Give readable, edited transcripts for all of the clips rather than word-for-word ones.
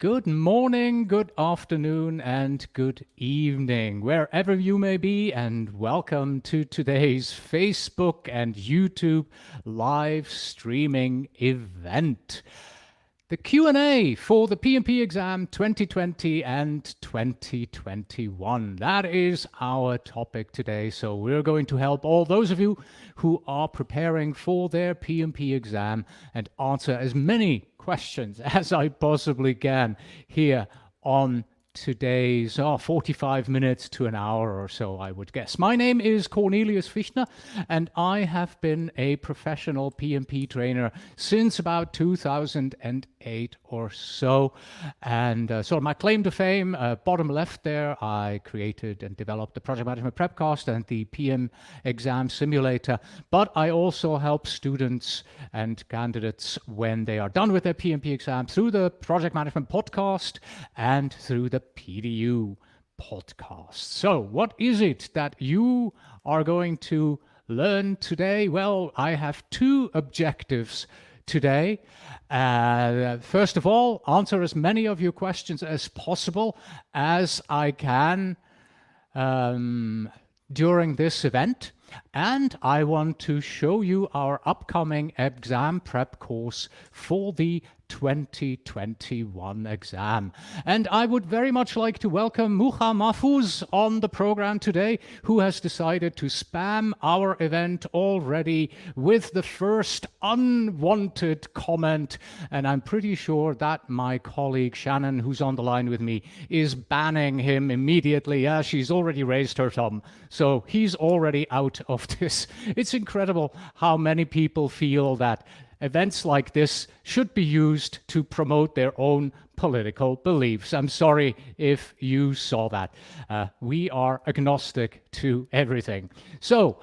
Good morning, good afternoon, and good evening, wherever you may be, and welcome to today's Facebook and YouTube live streaming event. The Q&A for the PMP exam 2020 and 2021. That is our topic today. So we're going to help all those of you who are preparing for their PMP exam and answer as many questions as I possibly can here on today's 45 minutes to an hour or so, I would guess. My name is Cornelius Fichtner, and I have been a professional PMP trainer since about 2008 or so. And so my claim to fame, bottom left there, I created and developed the Project Management Prepcast and the PM exam simulator. But I also help students and candidates when they are done with their PMP exam through the Project Management Podcast and through the PDU podcast. So what is it that you are going to learn today? Well, I have two objectives today. First of all, answer as many of your questions as possible as I can during this event. And I want to show you our upcoming exam prep course for the 2021 exam. And I would very much like to welcome Muha Mahfouz on the program today, who has decided to spam our event already with the first unwanted comment. And I'm pretty sure that my colleague Shannon, who's on the line with me, is banning him immediately. Yeah, she's already raised her thumb. So he's already out of this. It's incredible how many people feel that events like this should be used to promote their own political beliefs. I'm sorry if you saw that. We are agnostic to everything. So,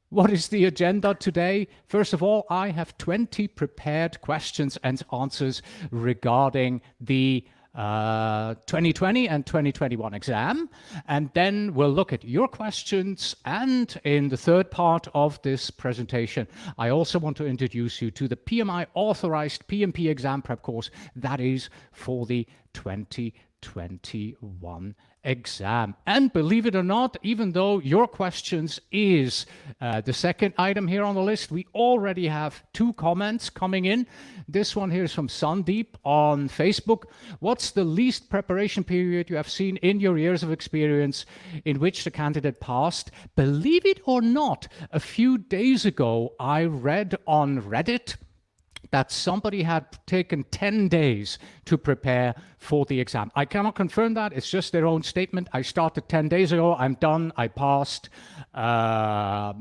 what is the agenda today? First of all, I have 20 prepared questions and answers regarding the 2020 and 2021 exam, and then we'll look at your questions. And in the third part of this presentation, I also want to introduce you to the PMI authorized PMP exam prep course that is for the 2021 exam. And believe it or not, even though your questions is the second item here on the list, we already have two comments coming in. This one here is from Sandeep on Facebook. What's the least preparation period you have seen in your years of experience in which the candidate passed? Believe it or not, a few days ago, I read on Reddit that somebody had taken 10 days to prepare for the exam. I cannot confirm that. It's just their own statement. I started 10 days ago. I'm done. I passed. That's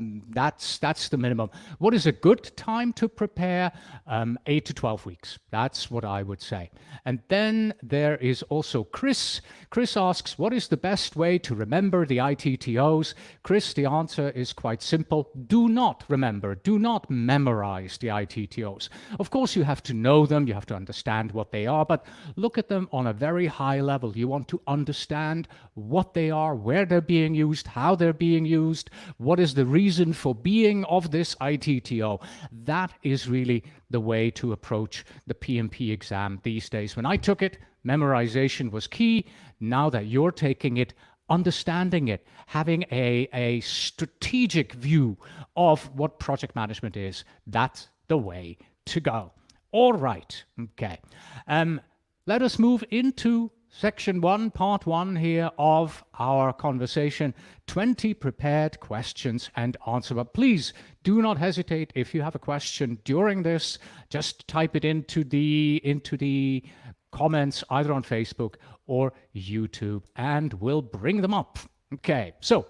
the minimum. What is a good time to prepare? 8 to 12 weeks. That's what I would say. And then there is also Chris. Chris asks, what is the best way to remember the ITTOs? Chris, the answer is quite simple. Do not remember. Do not memorize the ITTOs. Of course, you have to know them. You have to understand what they are, but look at them on a very high level. You want to understand what they are, where they're being used, how they're being used, what is the reason for being of this ITTO. That is really the way to approach the PMP exam these days. When I took it, memorization was key. Now that you're taking it, understanding it, having a strategic view of what project management is, that's the way to go. All right, okay. Let us move into section 1, part 1 here of our conversation. 20 prepared questions and answer. But please do not hesitate. If you have a question during this, just type it into the comments either on Facebook or YouTube, and we'll bring them up. Okay, so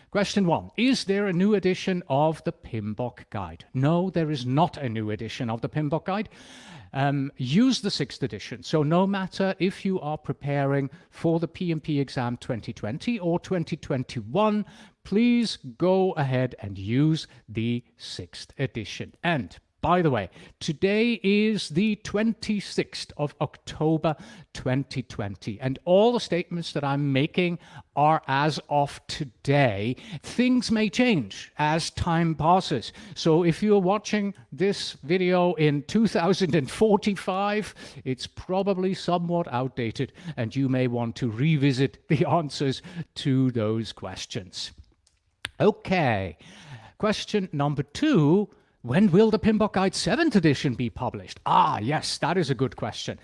question 1, is there a new edition of the PMBOK guide? No, there is not a new edition of the PMBOK guide. Use the 6th edition. So no matter if you are preparing for the PMP exam 2020 or 2021, please go ahead and use the 6th edition. And By the way, today is the 26th of October 2020, and all the statements that I'm making are as of today. Things may change as time passes. So if you're watching this video in 2045, it's probably somewhat outdated, and you may want to revisit the answers to those questions. Okay, question number 2. When will the PMBOK Guide 7th edition be published? Yes, that is a good question.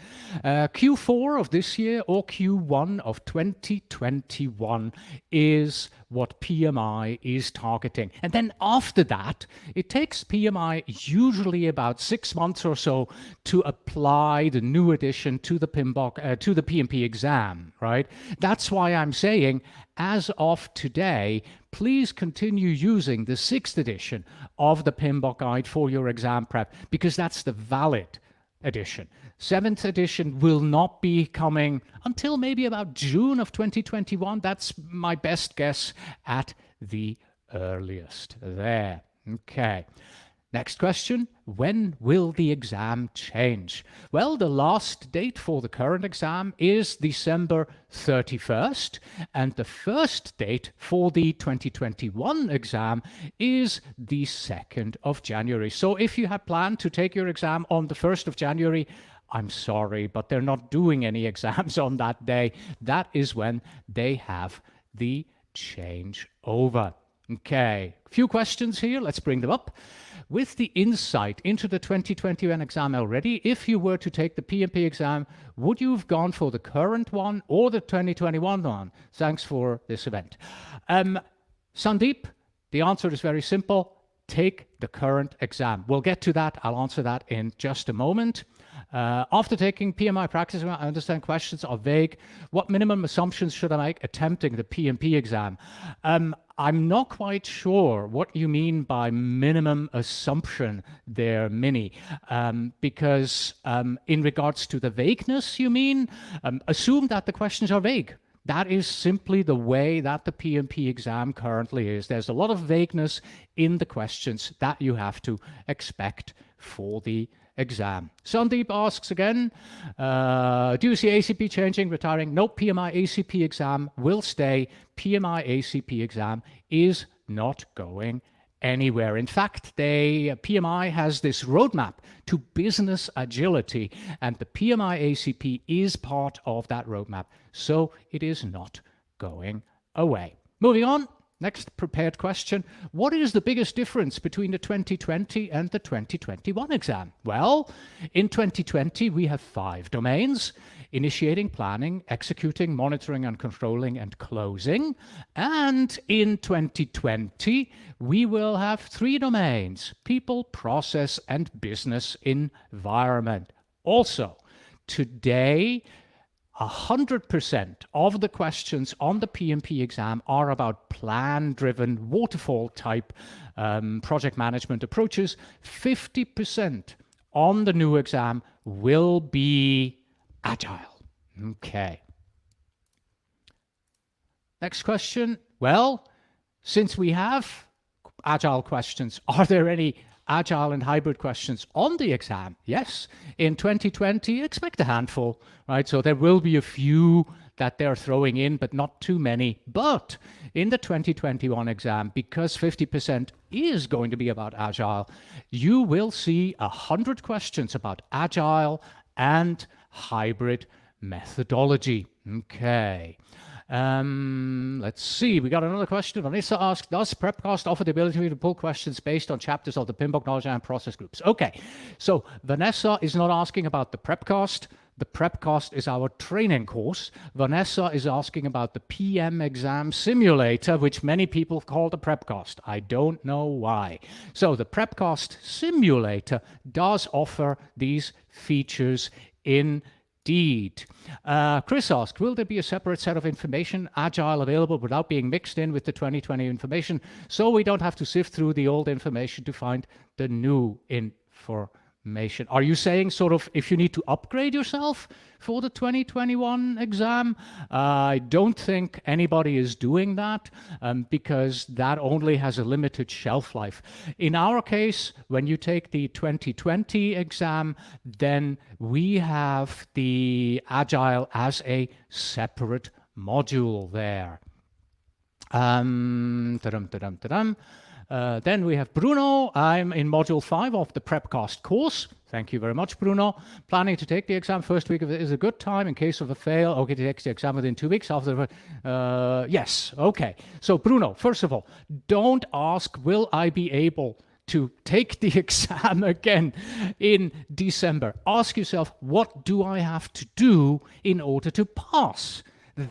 Q4 of this year or Q1 of 2021 is what PMI is targeting. And then after that, it takes PMI usually about 6 months or so to apply the new edition to the PMBOK, to the PMP exam, right? That's why I'm saying, as of today, please continue using the 6th edition of the PMBOK Guide for your exam prep, because that's the valid edition. 7th edition will not be coming until maybe about June of 2021. That's my best guess at the earliest there. Okay. Next question, when will the exam change? Well, the last date for the current exam is December 31st, and the first date for the 2021 exam is the 2nd of January. So if you had planned to take your exam on the 1st of January, I'm sorry, but they're not doing any exams on that day. That is when they have the change over. Okay, a few questions here. Let's bring them up. With the insight into the 2021 exam already, if you were to take the PMP exam, would you have gone for the current one or the 2021 one? Thanks for this event. Sandeep, the answer is very simple. Take the current exam. We'll get to that. I'll answer that in just a moment. After taking PMI practice, I understand questions are vague. What minimum assumptions should I make attempting the PMP exam? I'm not quite sure what you mean by minimum assumption there, Minnie, because in regards to the vagueness, you mean, assume that the questions are vague. That is simply the way that the PMP exam currently is. There's a lot of vagueness in the questions that you have to expect for the exam. Sandeep asks again, do you see ACP changing, retiring? No, PMI ACP exam will stay. PMI ACP exam is not going anywhere. In fact, PMI has this roadmap to business agility, and the PMI ACP is part of that roadmap, so it is not going away. Moving on. Next prepared question, what is the biggest difference between the 2020 and the 2021 exam? Well, in 2020, we have 5 domains: initiating, planning, executing, monitoring and controlling, and closing. And in 2020, we will have 3 domains: people, process, and business environment. Also, today, 100% of the questions on the PMP exam are about plan-driven, waterfall-type project management approaches. 50% on the new exam will be Agile. Okay. Next question. Well, since we have Agile questions, are there any Agile and hybrid questions on the exam? Yes. In 2020, expect a handful, right? So there will be a few that they're throwing in, but not too many. But in the 2021 exam, because 50% is going to be about Agile, you will see 100 questions about Agile and hybrid methodology. Okay. Let's see, we got another question. Vanessa asked, does Prepcast offer the ability to pull questions based on chapters of the PMBOK knowledge and process groups? Okay, so Vanessa is not asking about the Prepcast. The Prepcast is our training course. Vanessa is asking about the PM exam simulator, which many people call the Prepcast. I don't know why. So the Prepcast simulator does offer these features indeed. Chris asked, will there be a separate set of information, Agile, available without being mixed in with the 2020 information, so we don't have to sift through the old information to find the new information? Are you saying sort of if you need to upgrade yourself for the 2021 exam? I don't think anybody is doing that because that only has a limited shelf life. In our case, when you take the 2020 exam, then we have the Agile as a separate module there. Then we have Bruno. I'm in module 5 of the Prepcast course. Thank you very much, Bruno. Planning to take the exam first week of it is a good time in case of a fail. Okay, to take the exam within 2 weeks after. Yes, okay. So Bruno, first of all, don't ask, will I be able to take the exam again in December? Ask yourself, what do I have to do in order to pass?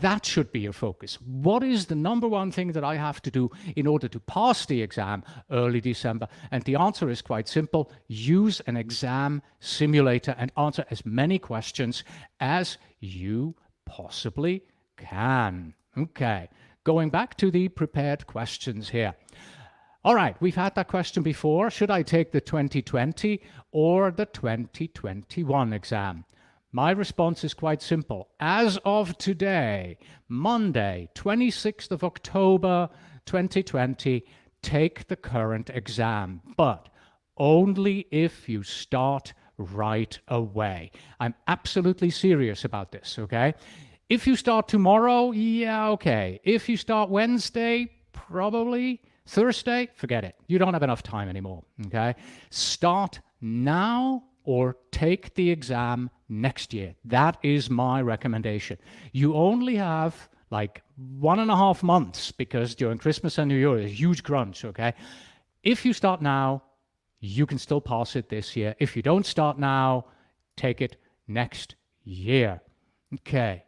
That should be your focus. What is the number one thing that I have to do in order to pass the exam early December? And the answer is quite simple. Use an exam simulator and answer as many questions as you possibly can. Okay, going back to the prepared questions here. All right, we've had that question before. Should I take the 2020 or the 2021 exam? My response is quite simple. As of today, Monday, 26th of October, 2020, take the current exam, but only if you start right away. I'm absolutely serious about this, okay? If you start tomorrow, yeah, okay. If you start Wednesday, probably. Thursday, forget it. You don't have enough time anymore, okay? Start now or take the exam next year. That is my recommendation. You only have like 1.5 months because during Christmas and New Year is a huge crunch, okay? If you start now, you can still pass it this year. If you don't start now, take it next year. Okay,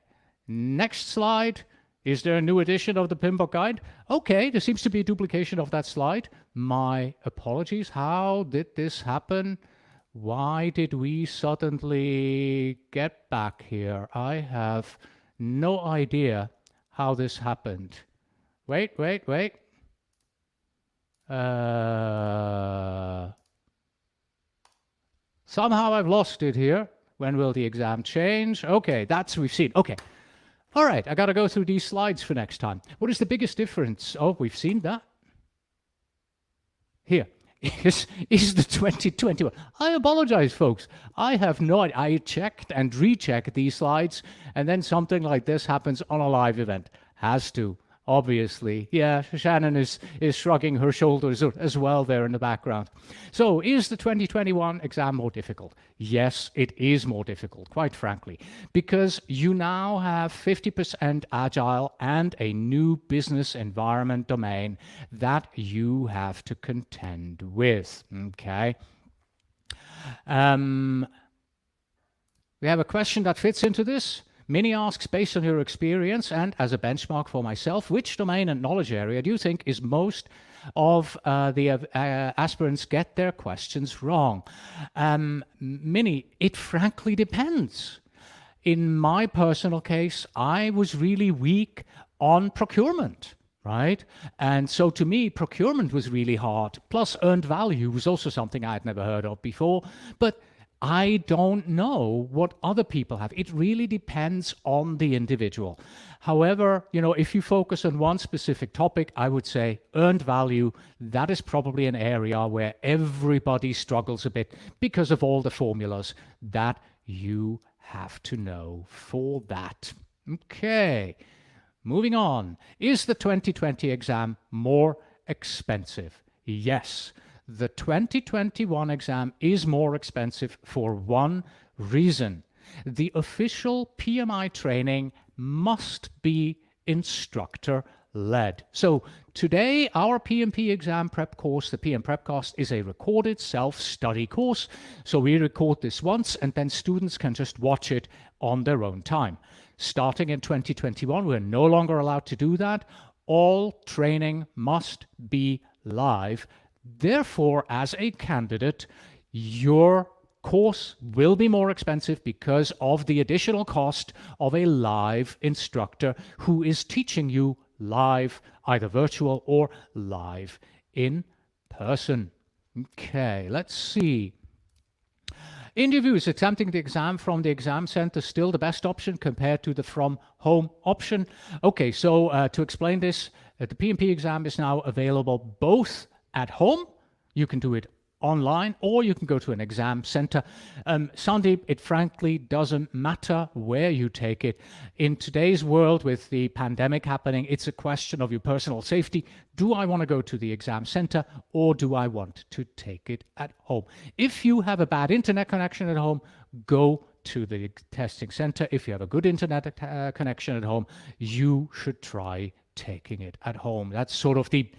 next slide. Is there a new edition of the PMBOK guide? Okay, there seems to be a duplication of that slide. My apologies. How did this happen? Why did we suddenly get back here? I have no idea how this happened. Wait. Somehow I've lost it here. When will the exam change? Okay, that's we've seen. Okay. All right, I got to go through these slides for next time. What is the biggest difference? Oh, we've seen that. Here. Is the 2021. I apologize, folks. I have no idea. I checked and rechecked these slides, and then something like this happens on a live event. Has to, obviously. Yeah, Shannon is shrugging her shoulders as well there in the background. So, is the 2021 exam more difficult? Yes, it is more difficult, quite frankly, because you now have 50% Agile and a new business environment domain that you have to contend with, okay? We have a question that fits into this. Minnie asks, based on your experience and as a benchmark for myself, which domain and knowledge area do you think is most of the aspirants get their questions wrong? Minnie, it frankly depends. In my personal case, I was really weak on procurement, right? And so to me, procurement was really hard. Plus earned value was also something I had never heard of before. But I don't know what other people have. It really depends on the individual. However, you know, if you focus on one specific topic, I would say earned value, that is probably an area where everybody struggles a bit because of all the formulas that you have to know for that. Okay, moving on. Is the 2020 exam more expensive? Yes. The 2021 exam is more expensive for one reason. The official PMI training must be instructor-led. So today, our PMP exam prep course, the PM Prepcast, is a recorded self-study course. So we record this once, and then students can just watch it on their own time. Starting in 2021, we're no longer allowed to do that. All training must be live. Therefore, as a candidate, your course will be more expensive because of the additional cost of a live instructor who is teaching you live, either virtual or live in person. Okay, let's see. Interviews, attempting the exam from the exam center, still the best option compared to the from home option. Okay, so to explain this, the PMP exam is now available both at home, you can do it online, or you can go to an exam center. Sandeep, it frankly doesn't matter where you take it. In today's world with the pandemic happening, it's a question of your personal safety. Do I want to go to the exam center or do I want to take it at home? If you have a bad internet connection at home, go to the testing center. If you have a good internet connection at home, you should try taking it at home. That's sort of the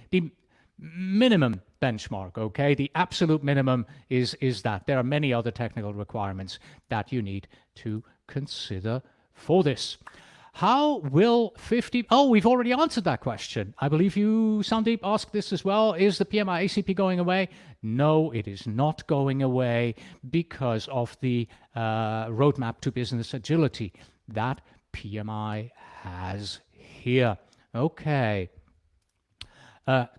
minimum benchmark, okay? The absolute minimum is that. There are many other technical requirements that you need to consider for this. How will 50... Oh, we've already answered that question. I believe you, Sandeep, asked this as well. Is the PMI ACP going away? No, it is not going away because of the roadmap to business agility that PMI has here. Okay.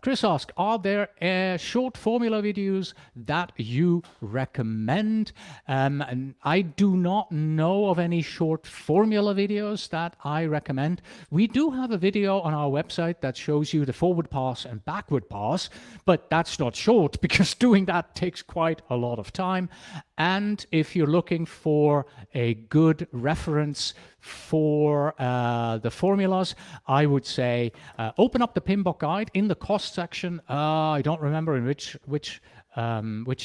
Chris asks, are there short formula videos that you recommend? And I do not know of any short formula videos that I recommend. We do have a video on our website that shows you the forward pass and backward pass, but that's not short because doing that takes quite a lot of time. And if you're looking for a good reference for the formulas, I would say open up the PMBOK guide in the cost section. I don't remember in which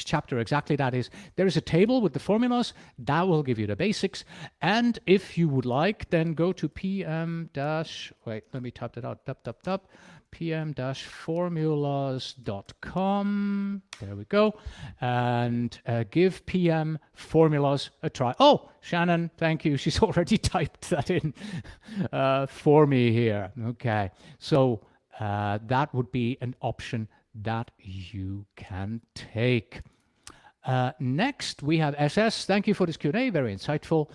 chapter exactly that is. There is a table with the formulas that will give you the basics. And if you would like, then go to wait, let me type that out. pm-formulas.com. There we go. And give PM formulas a try. Oh, Shannon, thank you. She's already typed that in for me here. Okay. So that would be an option that you can take. Next, we have SS. Thank you for this Q&A, very insightful.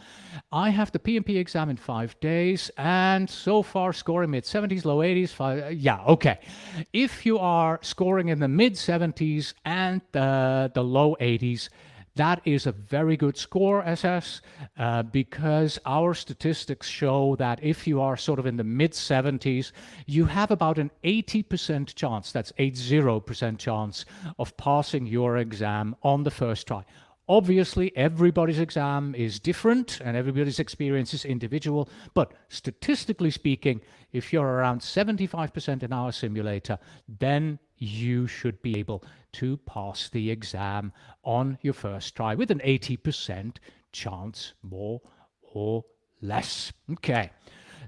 I have the PMP exam in 5 days, and so far scoring mid-70s, low 80s. Yeah, okay. If you are scoring in the mid-70s and the low 80s, that is a very good score, SS, because our statistics show that if you are sort of in the mid-70s, you have about an 80% chance, that's 80% chance of passing your exam on the first try. Obviously, everybody's exam is different and everybody's experience is individual, but statistically speaking, if you're around 75% in our simulator, then you should be able to pass the exam on your first try with an 80% chance, more or less. Okay.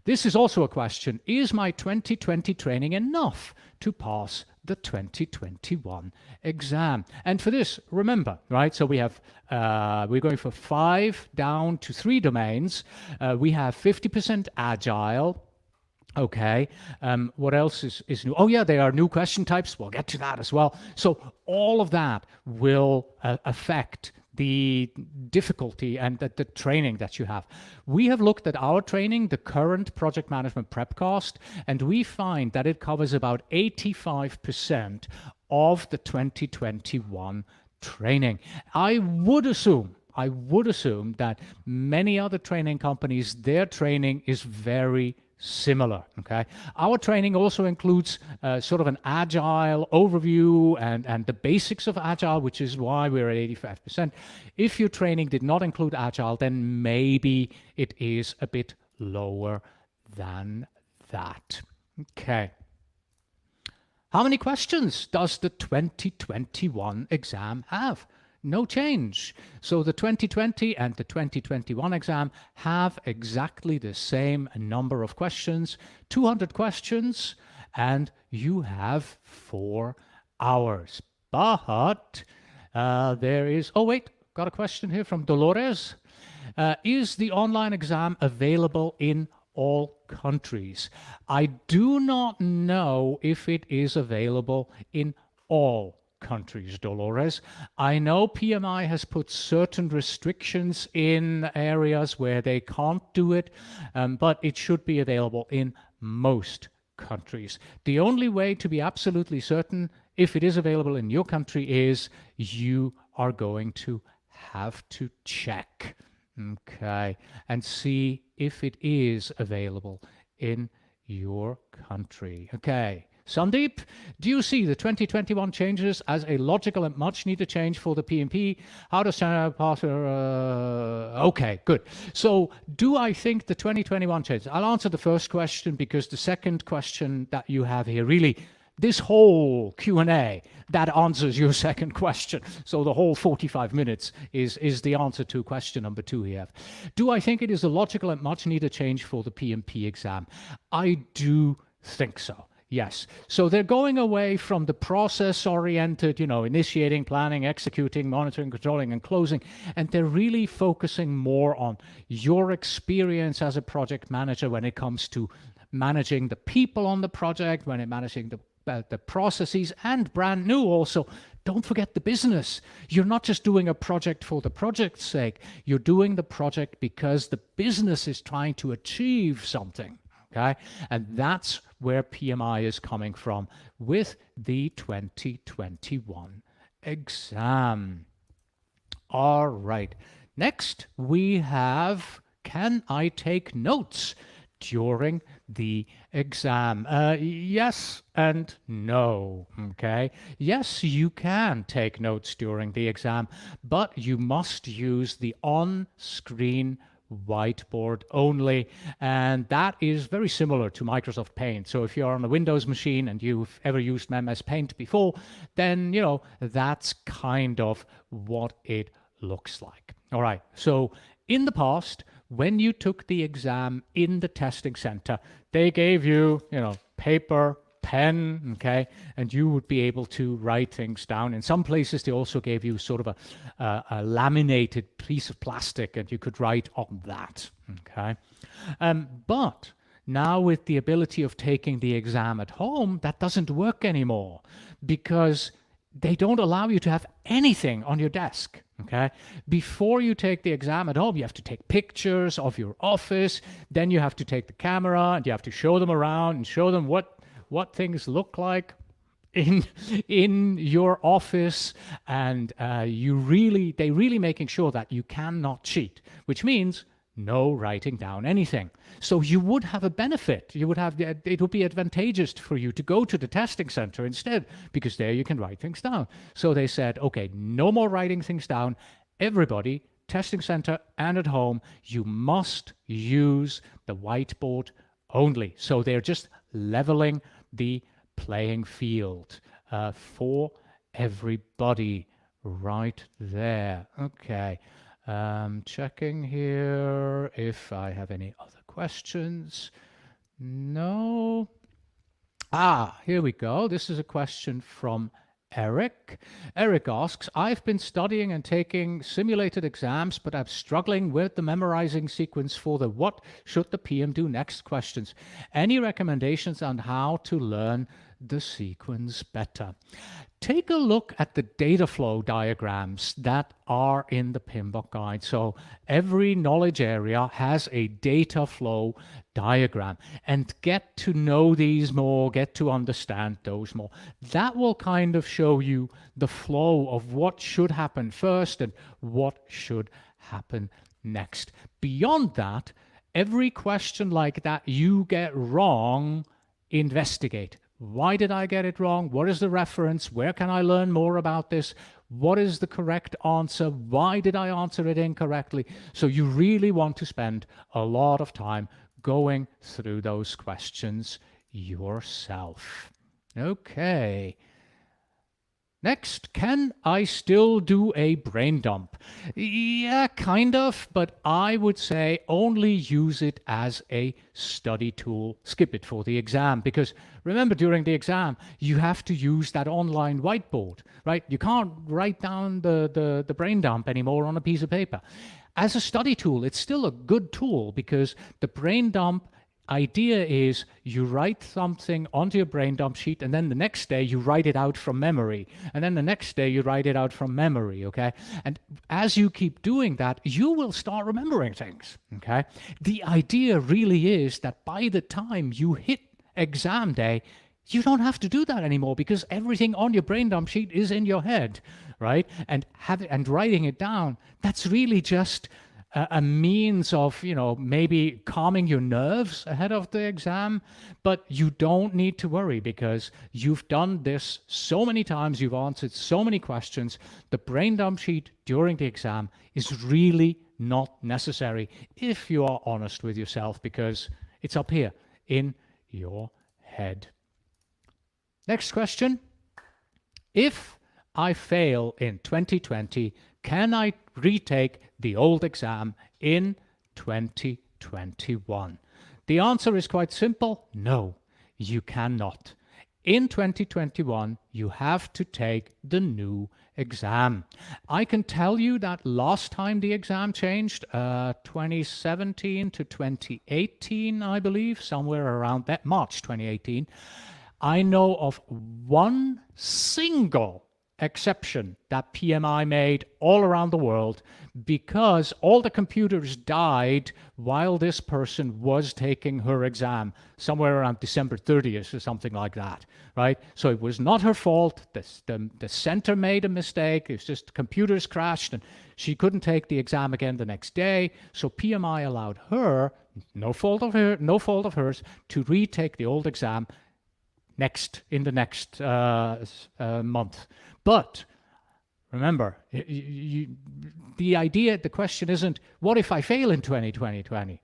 This is also a question. Is my 2020 training enough to pass the 2021 exam? And for this, remember, right? So we have, we're going for 5 down to 3 domains. We have 50% Agile. Okay. What else is new? Oh, yeah, there are new question types. We'll get to that as well. So all of that will affect the difficulty and the training that you have. We have looked at our training, the current project management prepcast, and we find that it covers about 85% of the 2021 training. I would assume that many other training companies, their training is very similar. Okay, our training also includes sort of an Agile overview and the basics of Agile, which is why we're at 85%. If your training did not include Agile, then maybe it is a bit lower than that. Okay. How many questions does the 2021 exam have? No change. So the 2020 and the 2021 exam have exactly the same number of questions, 200 questions, and you have 4 hours. But there is, oh wait, got a question here from Dolores. Is the online exam available in all countries? I do not know if it is available in all countries, Dolores. I know PMI has put certain restrictions in areas where they can't do it, but it should be available in most countries. The only way to be absolutely certain if it is available in your country is you are going to have to check, okay, and see if it is available in your country. Okay. Sandeep, do you see the 2021 changes as a logical and much needed change for the PMP? How does okay, good. So do I think the 2021 changes? I'll answer the first question because the second question that you have here, really, this whole Q&A, that answers your second question. So the whole 45 minutes is the answer to question number 2 here. Do I think it is a logical and much needed change for the PMP exam? I do think so. Yes. So they're going away from the process-oriented, initiating, planning, executing, monitoring, controlling, and closing, and they're really focusing more on your experience as a project manager when it comes to managing the people on the project, when it managing the processes, and brand new also. Don't forget the business. You're not just doing a project for the project's sake. You're doing the project because the business is trying to achieve something. Okay, and that's where PMI is coming from with the 2021 exam. All right, next we have, can I take notes during the exam? Yes and no, okay? Yes, you can take notes during the exam, but you must use the on-screen whiteboard only, and that is very similar to Microsoft Paint. So if you're on a Windows machine and you've ever used MS Paint before, then that's kind of what it looks like. All right, so in the past, when you took the exam in the testing center, they gave you, paper, pen, okay, and you would be able to write things down. In some places, they also gave you sort of a laminated piece of plastic, and you could write on that, okay. But now with the ability of taking the exam at home, that doesn't work anymore because they don't allow you to have anything on your desk. Okay, before you take the exam at home, you have to take pictures of your office. Then you have to take the camera and you have to show them around and show them what things look like in your office. And they really making sure that you cannot cheat, which means no writing down anything. So you would have a benefit. It would be advantageous for you to go to the testing center instead, because there you can write things down. So they said, okay, no more writing things down. Everybody, testing center and at home, you must use the whiteboard only. So they're just leveling the playing field for everybody right there. Okay. Checking here if I have any other questions. No. Here we go. This is a question from Eric. Eric asks, I've been studying and taking simulated exams, but I'm struggling with the memorizing sequence for the what should the PM do next questions. Any recommendations on how to learn the sequence better? Take a look at the data flow diagrams that are in the PMBOK guide. So every knowledge area has a data flow diagram, and get to know these more, get to understand those more. That will kind of show you the flow of what should happen first and what should happen next. Beyond that, every question like that you get wrong, investigate. Why did I get it wrong? What is the reference? Where can I learn more about this? What is the correct answer? Why did I answer it incorrectly? So you really want to spend a lot of time going through those questions yourself. Okay. Next, can I still do a brain dump? Yeah, kind of, but I would say only use it as a study tool. Skip it for the exam, because remember, during the exam, you have to use that online whiteboard, right? You can't write down the brain dump anymore on a piece of paper. As a study tool, it's still a good tool, because the brain dump idea is you write something onto your brain dump sheet, and then the next day you write it out from memory, and then the next day you write it out from memory, okay? And as you keep doing that, you will start remembering things, okay? The idea really is that by the time you hit exam day, you don't have to do that anymore, because everything on your brain dump sheet is in your head, right? And writing it down, that's really just a means of, maybe calming your nerves ahead of the exam, but you don't need to worry because you've done this so many times, you've answered so many questions. The brain dump sheet during the exam is really not necessary if you are honest with yourself, because it's up here in your head. Next question. If I fail in 2020, can I retake the old exam in 2021? The answer is quite simple. No, you cannot. In 2021, you have to take the new exam. I can tell you that last time the exam changed, 2017 to 2018, I believe, somewhere around that, March 2018, I know of one single exception that PMI made all around the world, because all the computers died while this person was taking her exam, somewhere around December 30th or something like that, right? So it was not her fault. The center made a mistake. It's just computers crashed and she couldn't take the exam again the next day. So PMI allowed her, no fault of hers, to retake the old exam in the next month. But remember, the question isn't, what if I fail in 2020?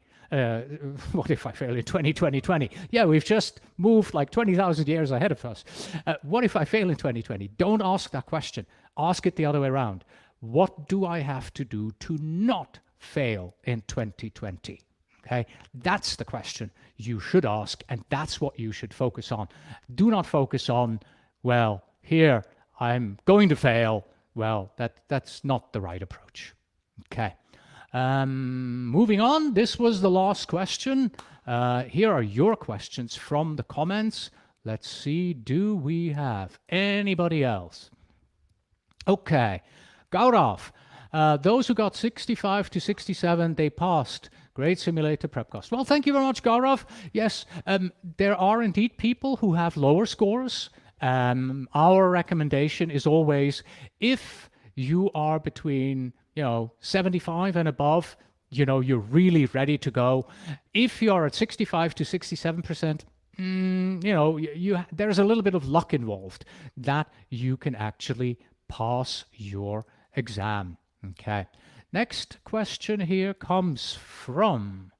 What if I fail in 2020? Yeah, we've just moved like 20,000 years ahead of us. What if I fail in 2020? Don't ask that question. Ask it the other way around. What do I have to do to not fail in 2020? Okay, that's the question you should ask, and that's what you should focus on. Do not focus on, well, here, I'm going to fail. Well, that's not the right approach. Okay. Moving on, this was the last question. Here are your questions from the comments. Let's see, do we have anybody else? Okay, Gaurav. Those who got 65 to 67, they passed. Great simulator prep cost. Well, thank you very much, Gaurav. Yes, there are indeed people who have lower scores. Our recommendation is always, if you are between 75 and above, you're really ready to go. If you are at 65 to 67%, there's a little bit of luck involved that you can actually pass your exam. Okay. Next question here comes from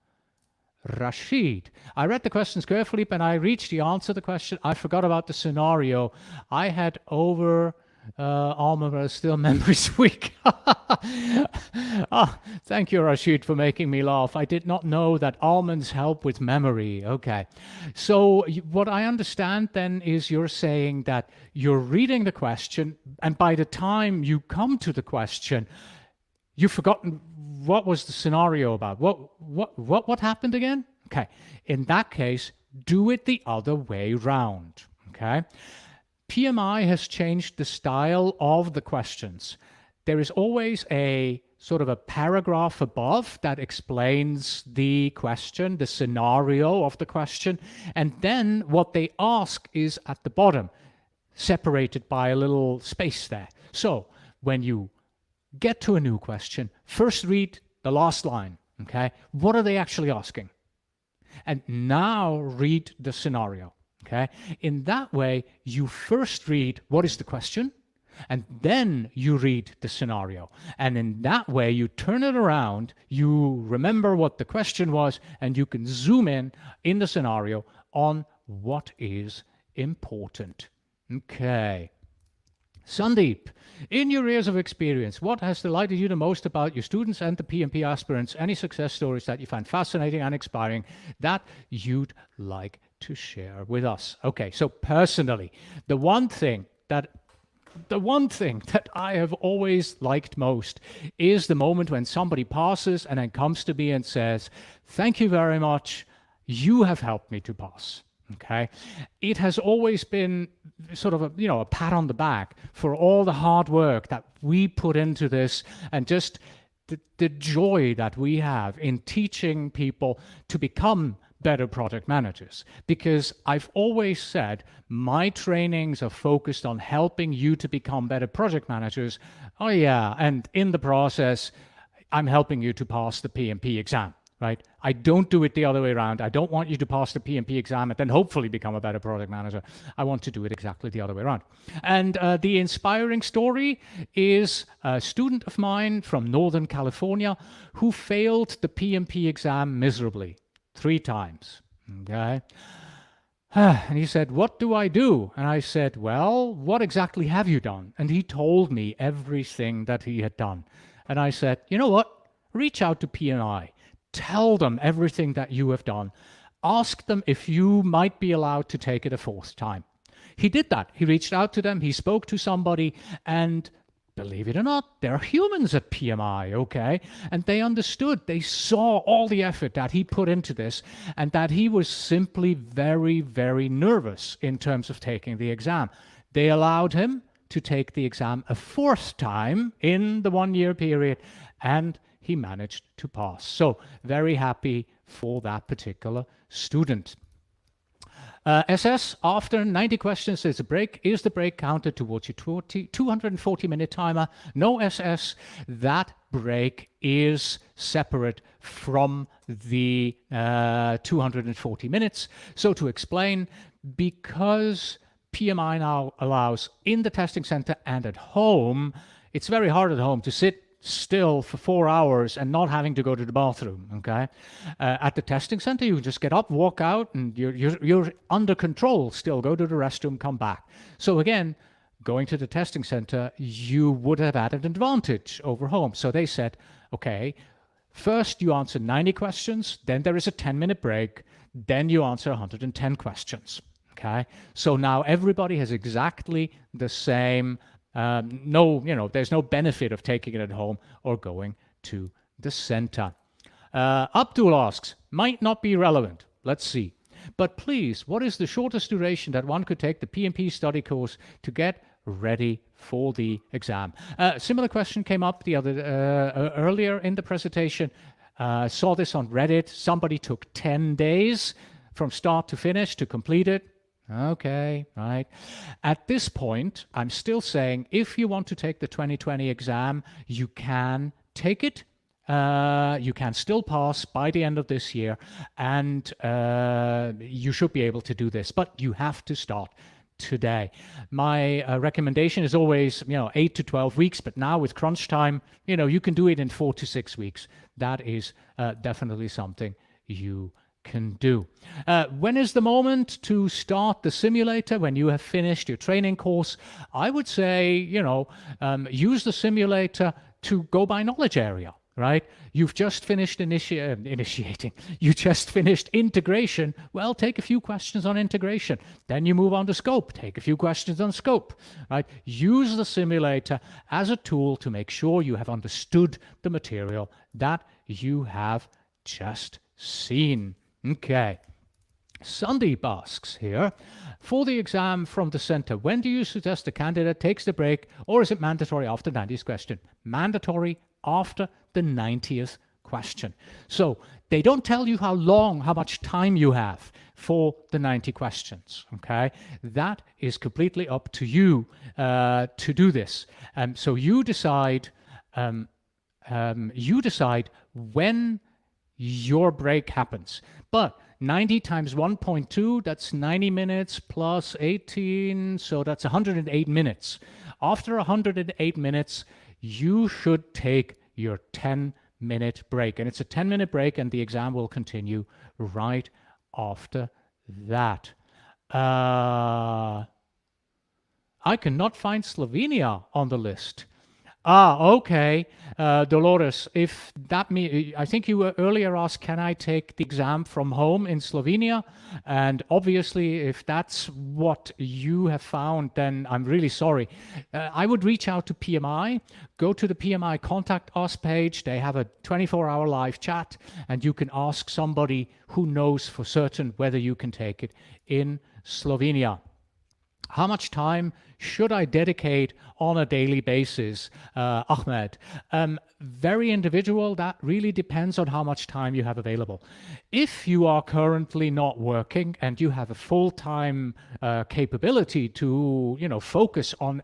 Rashid. I read the questions carefully, but I reached the answer to the question. I forgot about the scenario. I had Alma still memories weak. Thank you, Rashid, for making me laugh. I did not know that almonds help with memory. Okay. So what I understand then is you're saying that you're reading the question, and by the time you come to the question, you've forgotten what was the scenario about. What happened again? Okay. In that case, do it the other way round. Okay. PMI has changed the style of the questions. There is always a sort of a paragraph above that explains the question, the scenario of the question, and then what they ask is at the bottom, separated by a little space there. So when you get to a new question, first read the last line, okay? What are they actually asking? And now read the scenario, okay? In that way, you first read what is the question, and then you read the scenario. And in that way, you turn it around, you remember what the question was, and you can zoom in the scenario on what is important. Okay. Sandeep, in your years of experience, what has delighted you the most about your students and the PMP aspirants? Any success stories that you find fascinating and inspiring that you'd like to share with us? Okay, so personally, the one thing that I have always liked most is the moment when somebody passes and then comes to me and says, "Thank you very much, you have helped me to pass." Okay, it has always been sort of a pat on the back for all the hard work that we put into this, and just the joy that we have in teaching people to become better product managers, because I've always said my trainings are focused on helping you to become better project managers. Oh yeah, and in the process, I'm helping you to pass the PMP exam, right? I don't do it the other way around. I don't want you to pass the PMP exam and then hopefully become a better product manager. I want to do it exactly the other way around. And the inspiring story is a student of mine from Northern California who failed the PMP exam miserably 3 times, okay? And he said, what do I do? And I said, well, what exactly have you done? And he told me everything that he had done. And I said, you know what? Reach out to PMI. Tell them everything that you have done. Ask them if you might be allowed to take it a 4th time. He did that. He reached out to them. He spoke to somebody. And believe it or not, they're humans at PMI, okay? And they understood. They saw all the effort that he put into this and that he was simply very, very nervous in terms of taking the exam. They allowed him to take the exam a 4th time in the 1-year period, and he managed to pass. So very happy for that particular student. SS, after 90 questions, there's a break. Is the break counted towards your 240-minute timer? No SS. That break is separate from the 240 minutes. So to explain, because PMI now allows in the testing center and at home, it's very hard at home to sit still for 4 hours and not having to go to the bathroom, okay? At the testing center, you can just get up, walk out, and you're under control still. Go to the restroom, come back. So again, going to the testing center, you would have had an advantage over home. So they said, okay, first you answer 90 questions, then there is a 10-minute break, then you answer 110 questions. Okay, so now everybody has exactly the same, there's no benefit of taking it at home or going to the center. Abdul asks, might not be relevant. Let's see. But please, what is the shortest duration that one could take the PMP study course to get ready for the exam? Similar question came up the other earlier in the presentation. Saw this on Reddit. Somebody took 10 days from start to finish to complete it. Okay, right. At this point, I'm still saying if you want to take the 2020 exam, you can take it. You can still pass by the end of this year, and you should be able to do this, but you have to start today. My recommendation is always, 8 to 12 weeks, but now with crunch time, you can do it in 4 to 6 weeks. That is definitely something you can do. When is the moment to start the simulator? When you have finished your training course? I would say, use the simulator to go by knowledge area, right? You've just finished initiating. You just finished integration. Well, take a few questions on integration. Then you move on to scope. Take a few questions on scope, right? Use the simulator as a tool to make sure you have understood the material that you have just seen. Okay. Sandeep asks here, for the exam from the center, when do you suggest the candidate takes the break, or is it mandatory after 90th question? Mandatory after the 90th question. So they don't tell you how much time you have for the 90 questions, okay? That is completely up to you to do this. So you decide when your break happens. But 90 times 1.2, that's 90 minutes plus 18, so that's 108 minutes. After 108 minutes, you should take your 10-minute break. And it's a 10-minute break, and the exam will continue right after that. I cannot find Slovenia on the list. Okay, Dolores, if that I think you were earlier asked, can I take the exam from home in Slovenia? And obviously, if that's what you have found, then I'm really sorry. I would reach out to PMI, go to the PMI Contact Us page. They have a 24-hour live chat, and you can ask somebody who knows for certain whether you can take it in Slovenia. How much time should I dedicate on a daily basis, Ahmed? Very individual. That really depends on how much time you have available. If you are currently not working and you have a full-time capability to, focus on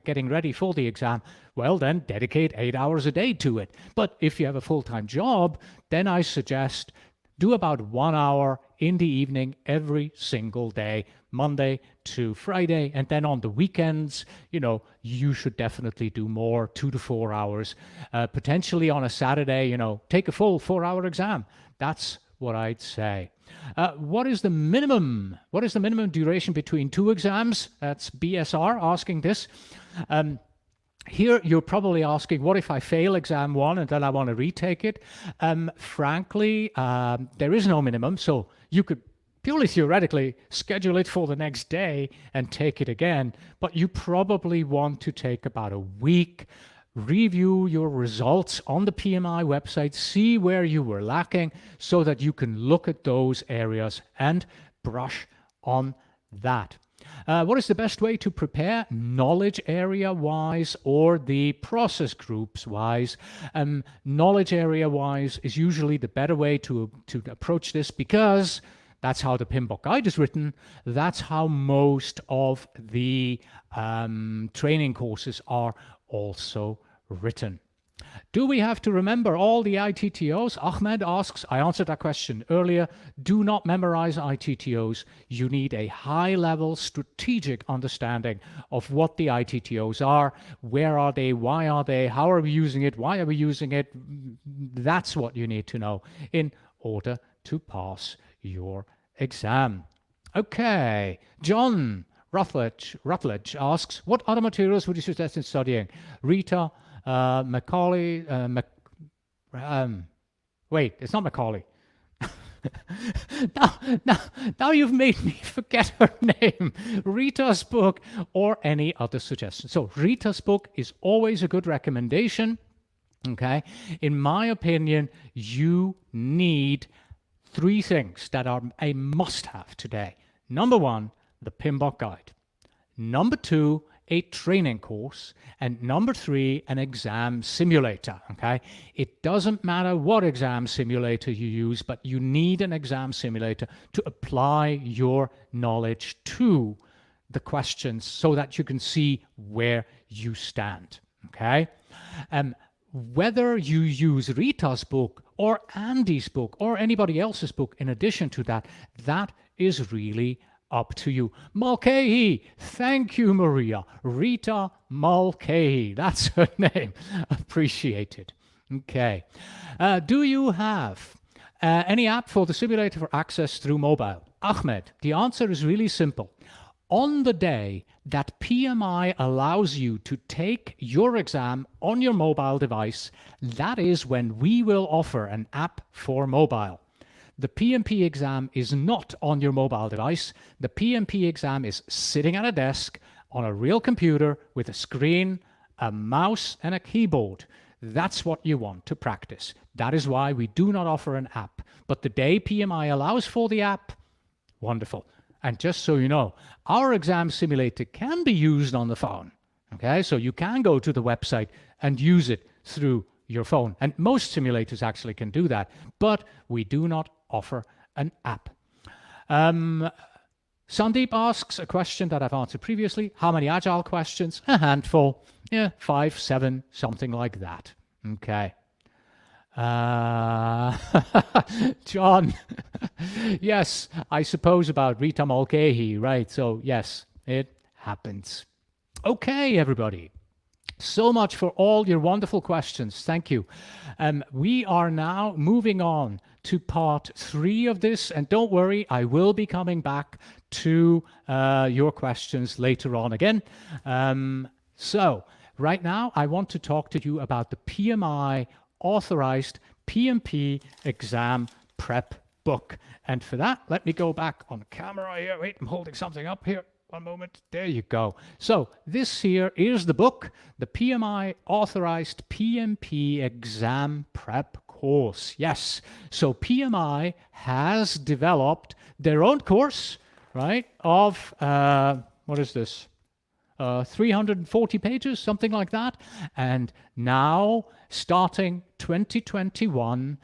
getting ready for the exam, well, then dedicate 8 hours a day to it. But if you have a full-time job, then I suggest do about 1 hour in the evening every single day, Monday to Friday. And then on the weekends, you should definitely do more, 2 to 4 hours. Potentially on a Saturday, take a full 4-hour exam. That's what I'd say. What is the minimum duration between 2 exams? That's BSR asking this. Here, you're probably asking, what if I fail exam 1 and then I want to retake it? Frankly, there is no minimum, so you could purely theoretically schedule it for the next day and take it again, but you probably want to take about a week, review your results on the PMI website, see where you were lacking so that you can look at those areas and brush on that. What is the best way to prepare, knowledge area wise or the process groups wise? Knowledge area wise is usually the better way to approach this, because that's how the PMBOK guide is written. That's how most of the training courses are also written. Do we have to remember all the ITTOs? Ahmed asks, I answered that question earlier. Do not memorize ITTOs. You need a high-level strategic understanding of what the ITTOs are. Where are they? Why are they? How are we using it? Why are we using it? That's what you need to know in order to pass your exam. Okay, John Rutledge asks, what other materials would you suggest in studying? Rita, Macaulay, wait, it's not Macaulay. now you've made me forget her name. Rita's book or any other suggestion. So Rita's book is always a good recommendation. Okay, in my opinion, you need 3 things that are a must-have today. Number 1, the PMBOK guide. Number 2, a training course. And number 3, an exam simulator. Okay, it doesn't matter what exam simulator you use, but you need an exam simulator to apply your knowledge to the questions so that you can see where you stand. Okay, whether you use Rita's book or Andy's book or anybody else's book in addition to that, that is really up to you. Mulcahy, thank you, Maria. Rita Mulcahy, that's her name. Appreciated. Okay. Do you have any app for the simulator for access through mobile? Ahmed, the answer is really simple. On the day that PMI allows you to take your exam on your mobile device, that is when we will offer an app for mobile. The PMP exam is not on your mobile device. The PMP exam is sitting at a desk on a real computer with a screen, a mouse, and a keyboard. That's what you want to practice. That is why we do not offer an app. But the day PMI allows for the app, wonderful. And just so you know, our exam simulator can be used on the phone. Okay, so you can go to the website and use it through your phone. And most simulators actually can do that, but we do not offer an app. Sandeep asks a question that I've answered previously. How many Agile questions? A handful. Yeah, 5, 7, something like that. Okay. John, yes, I suppose about Rita Mulcahy, right? So yes, it happens. Okay, everybody. So much for all your wonderful questions. Thank you. We are now moving on to part 3 of this. And don't worry, I will be coming back to your questions later on again. So right now, I want to talk to you about the PMI authorized PMP exam prep book. And for that, let me go back on camera here. Wait, I'm holding something up here. One moment. There you go. So this here is the book, the PMI authorized PMP exam prep course. Yes. So PMI has developed their own course, right, of, what is this? 340 pages, something like that. And now, starting 2021,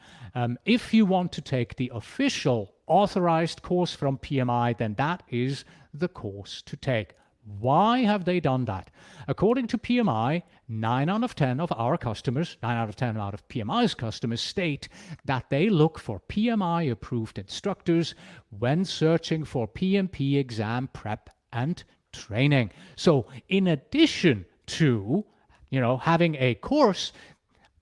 if you want to take the official authorized course from PMI, then that is the course to take. Why have they done that? According to PMI, 9 out of 10 of our customers, 9 out of 10 out of PMI's customers state that they look for PMI-approved instructors when searching for PMP exam prep and training. So in addition to, having a course,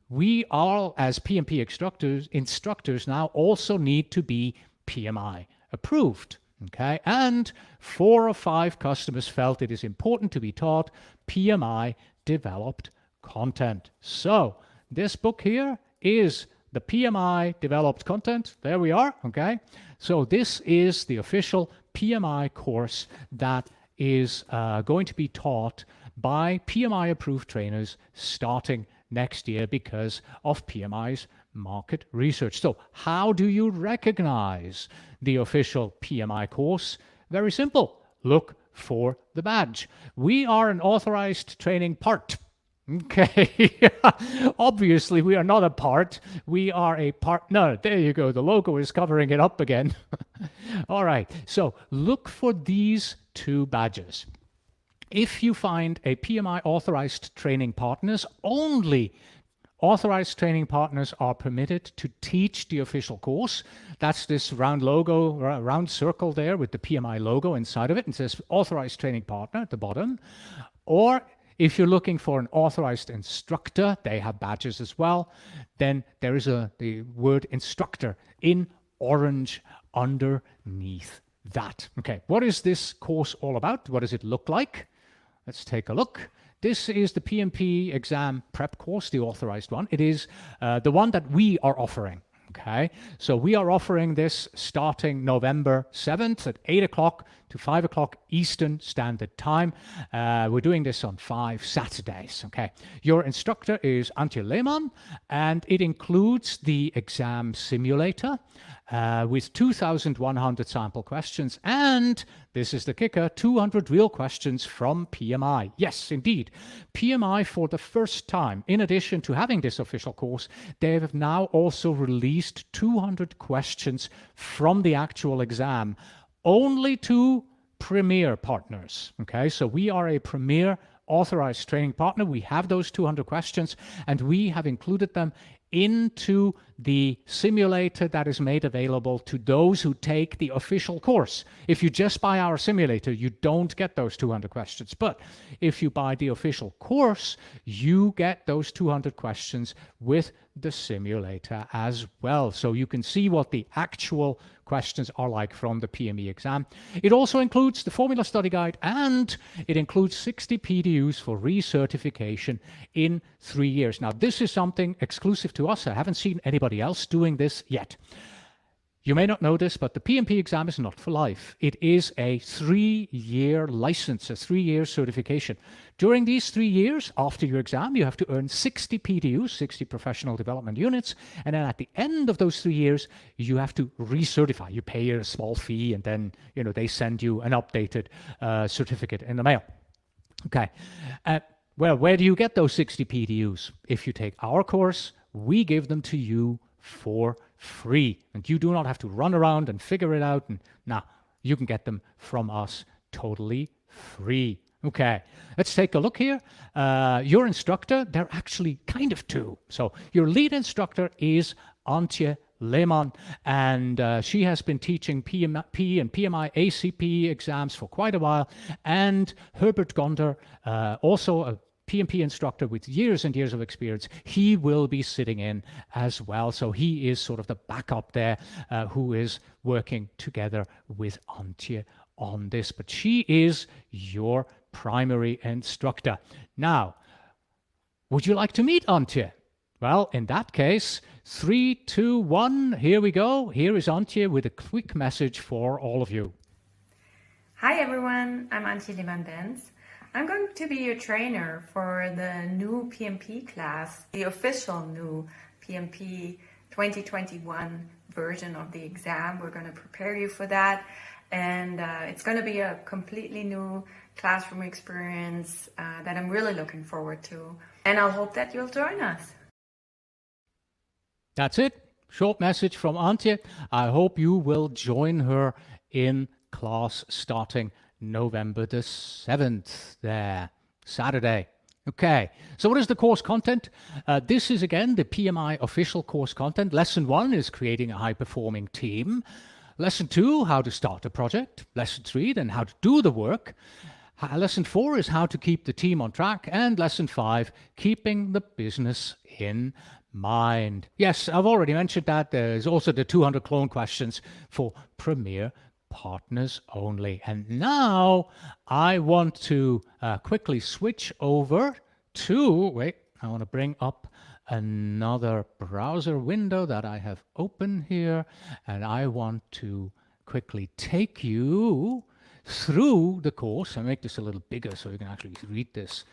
we all, as PMP instructors now also need to be PMI approved. Okay, and 4 of 5 customers felt it is important to be taught PMI developed content. So this book here is the PMI developed content. There we are. Okay, so this is the official PMI course that is going to be taught by PMI approved trainers starting next year because of PMI's market research. So how do you recognize the official PMI course? Very simple. Look for the badge. We are an authorized training part. Okay. Obviously, we are not a part. We are a partner. There you go. The logo is covering it up again. All right. So look for these 2 badges. If you find a PMI authorized training partners, only authorized training partners are permitted to teach the official course. That's this round logo, round circle there with the PMI logo inside of it. And it says authorized training partner at the bottom. Or if you're looking for an authorized instructor, they have badges as well. Then there is the word instructor in orange underneath that. Okay, what is this course all about? What does it look like? Let's take a look. This is the PMP exam prep course, the authorized one. It is the one that we are offering. Okay, so we are offering this starting November 7th at 8 o'clock to 5 o'clock Eastern Standard Time. We're doing this on 5 Saturdays. Okay, your instructor is Antje Lehmann, and it includes the exam simulator with 2,100 sample questions, and this is the kicker, 200 real questions from PMI. Yes, indeed. PMI, for the first time, in addition to having this official course, they have now also released 200 questions from the actual exam, only to Premier partners. Okay, so we are a Premier authorized training partner. We have those 200 questions, and we have included them into the simulator that is made available to those who take the official course. If you just buy our simulator, you don't get those 200 questions. But if you buy the official course, you get those 200 questions with the simulator as well. So you can see what the actual questions are like from the PME exam. It also includes the formula study guide, and it includes 60 PDUs for recertification in 3 years. Now, this is something exclusive to us. I haven't seen anybody else doing this yet. You may not know this, but the PMP exam is not for life. It is a 3-year license, a 3-year certification. During these 3 years, after your exam, you have to earn 60 PDUs, 60 professional development units, and then at the end of those 3 years, you have to recertify. You pay a small fee, and then they send you an updated certificate in the mail. Okay. Well, where do you get those 60 PDUs? If you take our course, we give them to you for free, and you do not have to run around and figure it out. And you can get them from us totally free. Okay, let's take a look here. Your instructor, they're actually kind of 2. So your lead instructor is Antje Lehmann, and she has been teaching PMP and PMI ACP exams for quite a while. And Herbert Gonder, also a PMP instructor with years and years of experience, he will be sitting in as well. So he is sort of the backup there who is working together with Antje on this. But she is your primary instructor. Now, would you like to meet Antje? Well, in that case, 3, 2, 1, here we go. Here is Antje with a quick message for all of you. Hi everyone, I'm Antje Lehmann-Benz. I'm going to be your trainer for the new PMP class, the official new PMP 2021 version of the exam. We're going to prepare you for that, and it's going to be a completely new classroom experience that I'm really looking forward to. And I'll hope that you'll join us. That's it. Short message from Antje. I hope you will join her in class starting November the 7th there, Saturday. Okay, so what is the course content? This is again the PMI official course content. Lesson 1 is creating a high-performing team. Lesson 2, how to start a project. Lesson 3, then how to do the work. Lesson 4 is how to keep the team on track. And Lesson 5, keeping the business in mind. Yes, I've already mentioned that. There's also the 200 clone questions for Premier partners only. And now I want to quickly switch over to, wait, I want to bring up another browser window that I have open here, and I want to quickly take you through the course. I make this a little bigger so you can actually read this.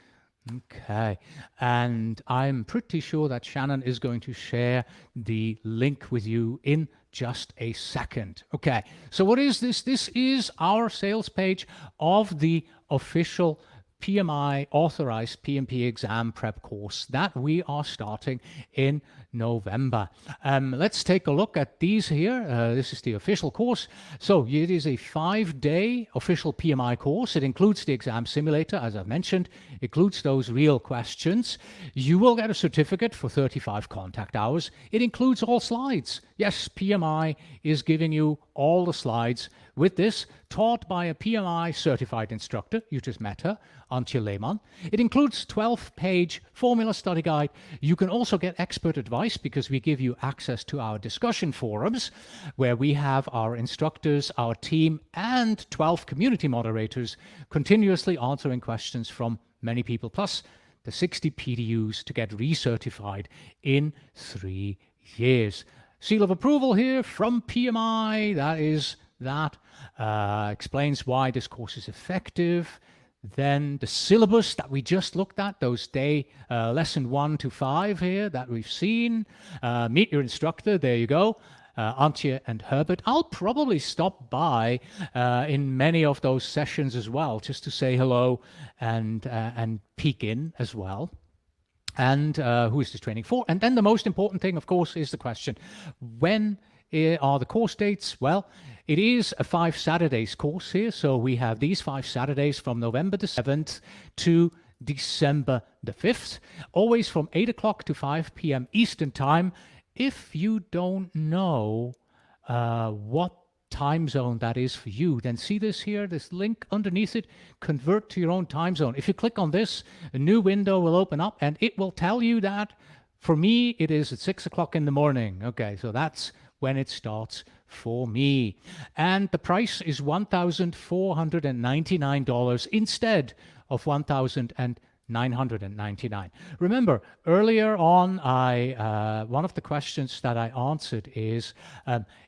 Okay, and I'm pretty sure that Shannon is going to share the link with you in just a second. Okay, so what is this? This is our sales page of the official PMI authorized PMP exam prep course that we are starting in November. Let's take a look at these here. This is the official course. So it is a 5-day official PMI course. It includes the exam simulator, as I mentioned, includes those real questions. You will get a certificate for 35 contact hours. It includes all slides. Yes, PMI is giving you all the slides with this, taught by a PMI certified instructor. You just met her, Antje Lehmann. It includes 12-page formula study guide. You can also get expert advice because we give you access to our discussion forums where we have our instructors, our team, and 12 community moderators continuously answering questions from many people, plus the 60 PDUs to get recertified in 3 years. Seal of approval here from PMI. That explains why this course is effective. Then the syllabus that we just looked at, those lesson 1 to 5 here that we've seen. Meet your instructor, there you go. Antje and Herbert. I'll probably stop by in many of those sessions as well, just to say hello and peek in as well. And who is this training for? And then the most important thing, of course, is the question, when are the course dates? Well, it is a 5 Saturdays course here. So we have these 5 Saturdays from November the 7th to December the 5th, always from 8 o'clock to 5 p.m. Eastern time. If you don't know what time zone that is for you, then see this here, this link underneath it, convert to your own time zone. If you click on this, a new window will open up and it will tell you that for me, it is at 6 o'clock in the morning. Okay, so that's when it starts for me. And the price is $1,499 instead of $1,999. Remember, earlier on, one of the questions that I answered is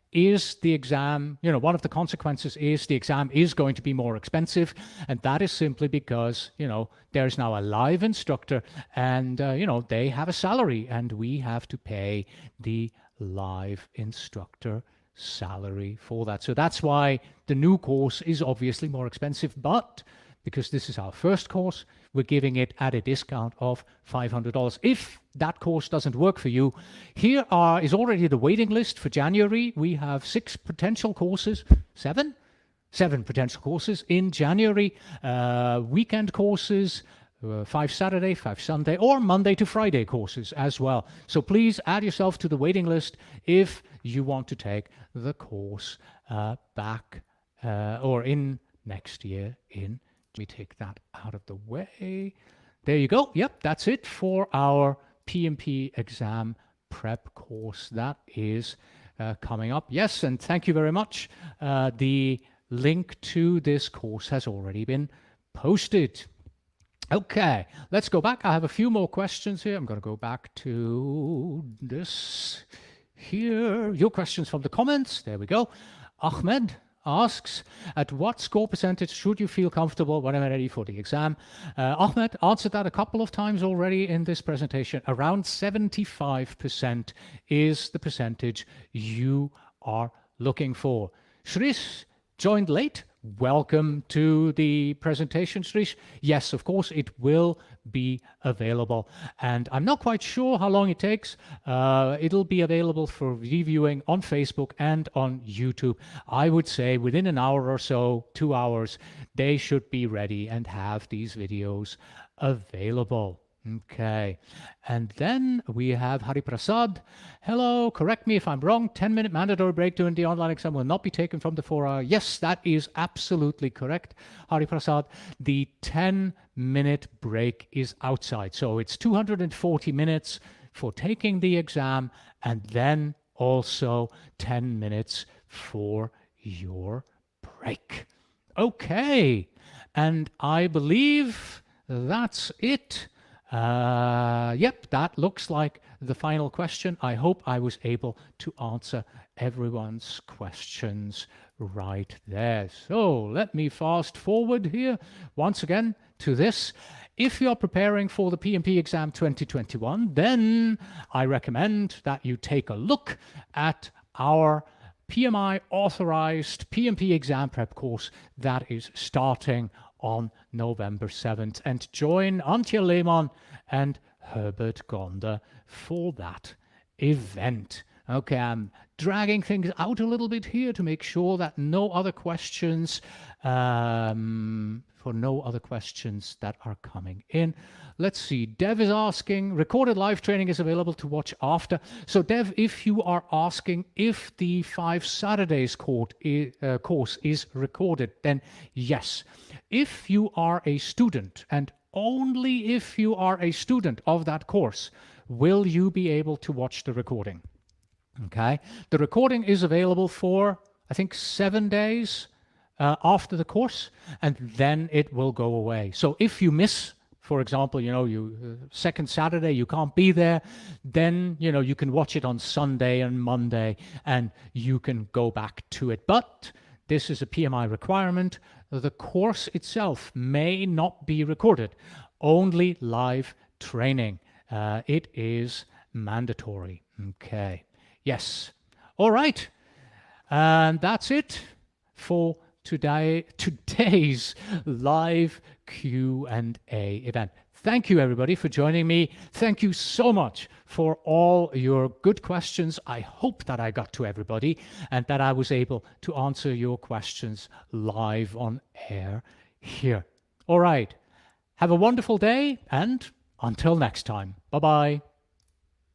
the exam, one of the consequences is the exam is going to be more expensive. And that is simply because, there's now a live instructor and, they have a salary and we have to pay the live instructor salary for that. So that's why the new course is obviously more expensive, but because this is our first course, we're giving it at a discount of $500. If that course doesn't work for you, here is already the waiting list for January. We have 7 potential courses in January, weekend courses, 5 Saturday, 5 Sunday, or Monday to Friday courses as well. So please add yourself to the waiting list if you want to take the course back or in next year in. Let me take that out of the way. There you go. Yep, that's it for our PMP exam prep course. That is coming up. Yes, and thank you very much. The link to this course has already been posted. Okay, let's go back. I have a few more questions here. I'm going to go back to this here. Your questions from the comments. There we go. Ahmed asks, at what score percentage should you feel comfortable when I'm ready for the exam? Ahmed answered that a couple of times already in this presentation. Around 75% is the percentage you are looking for. Shris joined late. welcome to the presentation, Srish. Yes, of course, it will be available. And I'm not quite sure how long it takes. It'll be available for reviewing on Facebook and on YouTube. I would say within an hour or so, 2 hours, they should be ready and have these videos available. Okay, and then we have Hari Prasad. Hello, correct me if I'm wrong. 10-minute mandatory break during the online exam will not be taken from the 4-hour. Yes, that is absolutely correct, Hari Prasad. The 10-minute break is outside. So it's 240 minutes for taking the exam and then also 10 minutes for your break. Okay, and I believe that's it. Yep, that looks like the final question. I hope I was able to answer everyone's questions right there. So let me fast forward here once again to this. If you're preparing for the PMP exam 2021, then I recommend that you take a look at our PMI authorized PMP exam prep course that is starting on November 7th, and join Antje Lehmann and Herbert Gonder for that event. Okay, I'm dragging things out a little bit here to make sure that no other questions that are coming in. Let's see. Dev is asking, recorded live training is available to watch after. So Dev, if you are asking if the 5 Saturdays course is recorded, then yes. If you are a student, and only if you are a student of that course, will you be able to watch the recording. Okay, the recording is available for, I think, 7 days after the course, and then it will go away. So if you miss, for example, second Saturday, you can't be there, then, you can watch it on Sunday and Monday, and you can go back to it. But this is a PMI requirement. The course itself may not be recorded, only live training. It is mandatory. Okay. Yes. All right. And that's it for today's live Q&A event. Thank you, everybody, for joining me. Thank you so much for all your good questions. I hope that I got to everybody and that I was able to answer your questions live on air here. All right. Have a wonderful day, and until next time. Bye-bye.